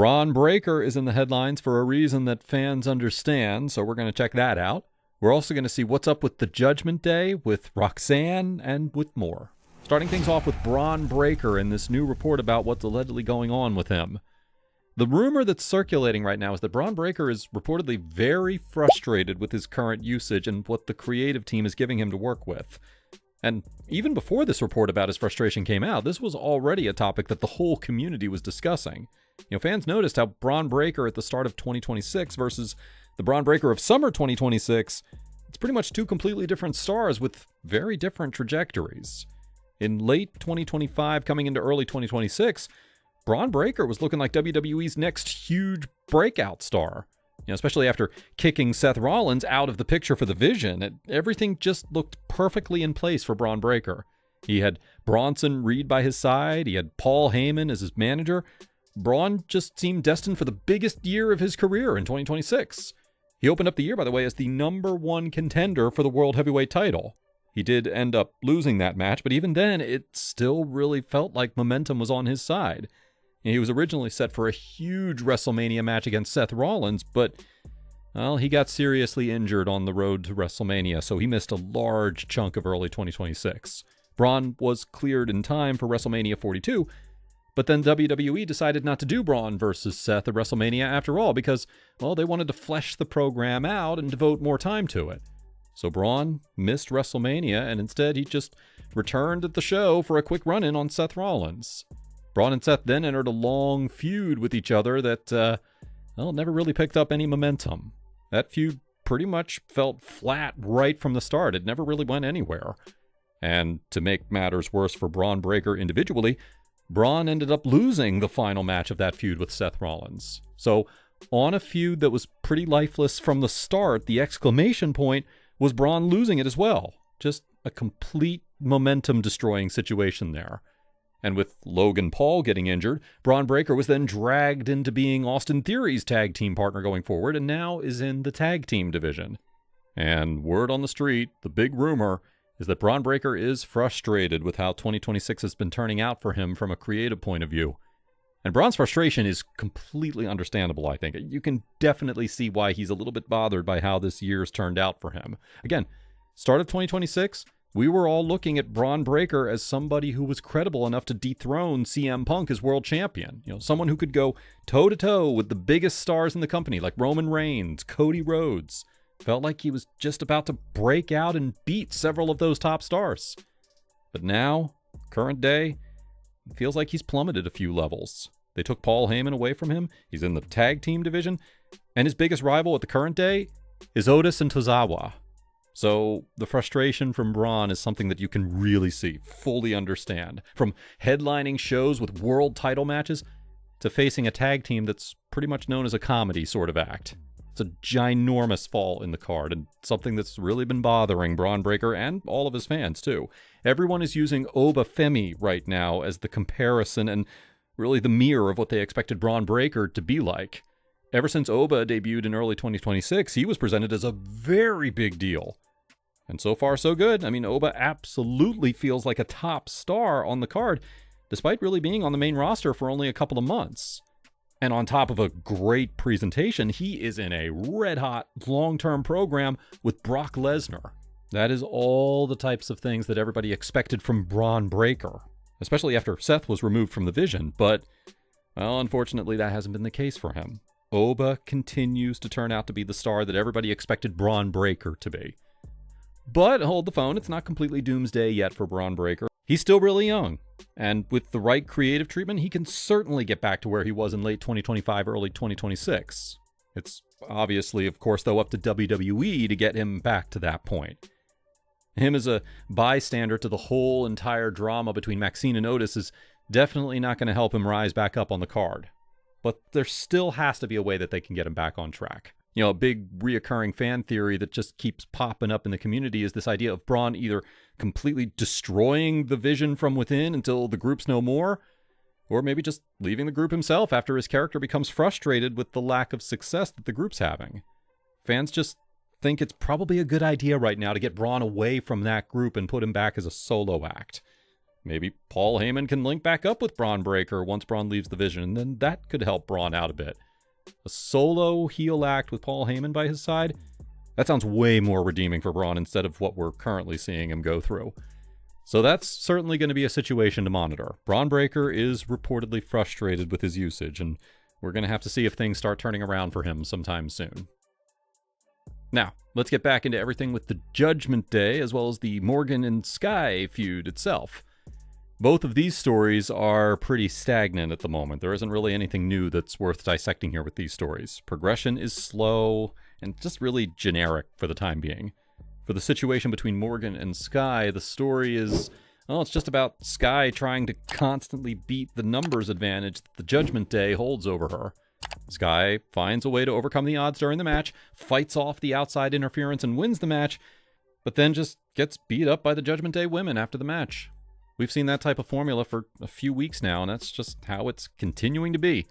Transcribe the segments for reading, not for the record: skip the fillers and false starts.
Bron Breakker is in the headlines for a reason that fans understand, so we're going to check that out. We're also going to see what's up with the Judgment Day, with Roxanne, and with more. Starting things off with Bron Breakker and this new report about what's allegedly going on with him. The rumor that's circulating right now is that Bron Breakker is reportedly very frustrated with his current usage and what the creative team is giving him to work with. And even before this report about his frustration came out, this was already a topic that the whole community was discussing. Fans noticed how Bron Breakker at the start of 2026 versus the Bron Breakker of summer 2026, it's pretty much two completely different stars with very different trajectories. In late 2025, coming into early 2026, Bron Breakker was looking like WWE's next huge breakout star. Especially after kicking Seth Rollins out of the picture for the Vision, everything just looked perfectly in place for Bron Breakker. He had Bronson Reed by his side, he had Paul Heyman as his manager. Bron just seemed destined for the biggest year of his career in 2026. He opened up the year, by the way, as the #1 contender for the World Heavyweight title. He did end up losing that match, but even then, it still really felt like momentum was on his side. He was originally set for a huge WrestleMania match against Seth Rollins, but, well, he got seriously injured on the road to WrestleMania, so he missed a large chunk of early 2026. Bron was cleared in time for WrestleMania 42, but then WWE decided not to do Bron versus Seth at WrestleMania after all because, well, they wanted to flesh the program out and devote more time to it. So Bron missed WrestleMania, and instead he just returned at the show for a quick run-in on Seth Rollins. Bron and Seth then entered a long feud with each other that, never really picked up any momentum. That feud pretty much felt flat right from the start. It never really went anywhere. And to make matters worse for Bron Breakker individually, Bron ended up losing the final match of that feud with Seth Rollins. So, on a feud that was pretty lifeless from the start, the exclamation point was Bron losing it as well. Just a complete momentum-destroying situation there. And with Logan Paul getting injured, Bron Breakker was then dragged into being Austin Theory's tag team partner going forward, and now is in the tag team division. And word on the street, the big rumor, is that Bron Breakker is frustrated with how 2026 has been turning out for him from a creative point of view. And Bron's frustration is completely understandable, I think. You can definitely see why he's a little bit bothered by how this year's turned out for him. Again, start of 2026, we were all looking at Bron Breakker as somebody who was credible enough to dethrone CM Punk as world champion. Someone who could go toe-to-toe with the biggest stars in the company, like Roman Reigns, Cody Rhodes. Felt like he was just about to break out and beat several of those top stars. But now, current day, it feels like he's plummeted a few levels. They took Paul Heyman away from him. He's in the tag team division. And his biggest rival at the current day is Otis and Tozawa. So the frustration from Bron is something that you can really see, fully understand. From headlining shows with world title matches to facing a tag team that's pretty much known as a comedy sort of act. It's a ginormous fall in the card and something that's really been bothering Bron Breakker and all of his fans too. Everyone is using Oba Femi right now as the comparison and really the mirror of what they expected Bron Breakker to be like. Ever since Oba debuted in early 2026, he was presented as a very big deal. And so far, so good. Oba absolutely feels like a top star on the card, despite really being on the main roster for only a couple of months. And on top of a great presentation, he is in a red-hot, long-term program with Brock Lesnar. That is all the types of things that everybody expected from Bron Breakker, especially after Seth was removed from the Vision. But, well, unfortunately, that hasn't been the case for him. Oba continues to turn out to be the star that everybody expected Bron Breakker to be. But hold the phone, it's not completely doomsday yet for Bron Breakker. He's still really young, and with the right creative treatment, he can certainly get back to where he was in late 2025, early 2026. It's obviously, of course, though, up to WWE to get him back to that point. Him as a bystander to the whole entire drama between Maxine and Otis is definitely not going to help him rise back up on the card. But there still has to be a way that they can get him back on track. A big reoccurring fan theory that just keeps popping up in the community is this idea of Bron either completely destroying the Vision from within until the group's no more, or maybe just leaving the group himself after his character becomes frustrated with the lack of success that the group's having. Fans just think it's probably a good idea right now to get Bron away from that group and put him back as a solo act. Maybe Paul Heyman can link back up with Bron Breakker once Braun leaves the Vision, and then that could help Braun out a bit. A solo heel act with Paul Heyman by his side? That sounds way more redeeming for Braun instead of what we're currently seeing him go through. So that's certainly going to be a situation to monitor. Bron Breakker is reportedly frustrated with his usage, and we're going to have to see if things start turning around for him sometime soon. Now, let's get back into everything with the Judgment Day, as well as the Morgan and Sky feud itself. Both of these stories are pretty stagnant at the moment. There isn't really anything new that's worth dissecting here with these stories. Progression is slow and just really generic for the time being. For the situation between Morgan and Sky, the story is, well, it's just about Sky trying to constantly beat the numbers advantage that the Judgment Day holds over her. Sky finds a way to overcome the odds during the match, fights off the outside interference and wins the match, but then just gets beat up by the Judgment Day women after the match. We've seen that type of formula for a few weeks now, and that's just how it's continuing to be.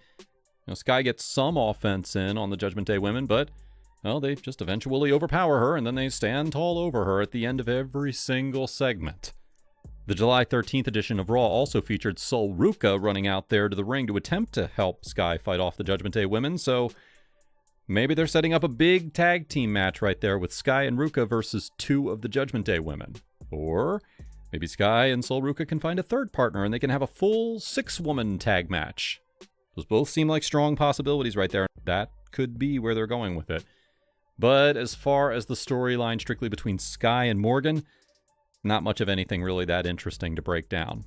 Sky gets some offense in on the Judgment Day women, but well, they just eventually overpower her, and then they stand tall over her at the end of every single segment. The July 13th edition of Raw also featured Sol Ruca running out there to the ring to attempt to help Sky fight off the Judgment Day women, so maybe they're setting up a big tag team match right there with Sky and Ruca versus 2 of the Judgment Day women. Or maybe Sky and Sol Ruca can find a third partner and they can have a full 6-woman tag match. Those both seem like strong possibilities right there. That could be where they're going with it. But as far as the storyline strictly between Sky and Morgan, not much of anything really that interesting to break down.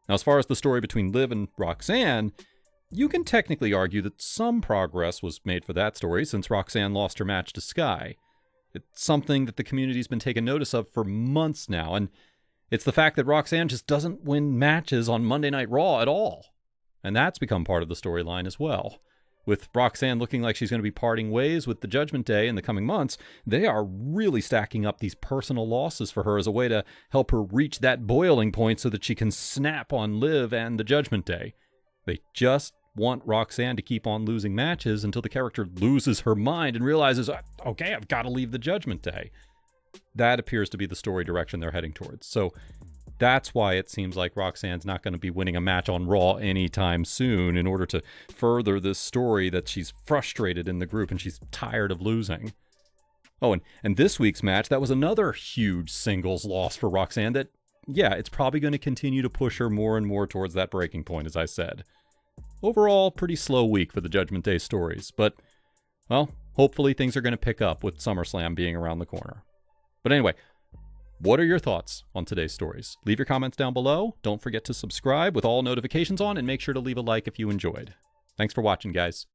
Now, as far as the story between Liv and Roxanne, you can technically argue that some progress was made for that story since Roxanne lost her match to Sky. It's something that the community's been taking notice of for months now, and it's the fact that Roxanne just doesn't win matches on Monday Night Raw at all. And that's become part of the storyline as well. With Roxanne looking like she's going to be parting ways with the Judgment Day in the coming months, they are really stacking up these personal losses for her as a way to help her reach that boiling point so that she can snap on Liv and the Judgment Day. They just want Roxanne to keep on losing matches until the character loses her mind and realizes, okay, I've got to leave the Judgment Day. That appears to be the story direction they're heading towards. So that's why it seems like Roxanne's not going to be winning a match on Raw anytime soon in order to further this story that she's frustrated in the group and she's tired of losing. Oh, and this week's match, that was another huge singles loss for Roxanne that, yeah, it's probably going to continue to push her more and more towards that breaking point, as I said. Overall, pretty slow week for the Judgment Day stories, but, well, hopefully things are going to pick up with SummerSlam being around the corner. But anyway, what are your thoughts on today's stories? Leave your comments down below. Don't forget to subscribe with all notifications on and make sure to leave a like if you enjoyed. Thanks for watching, guys.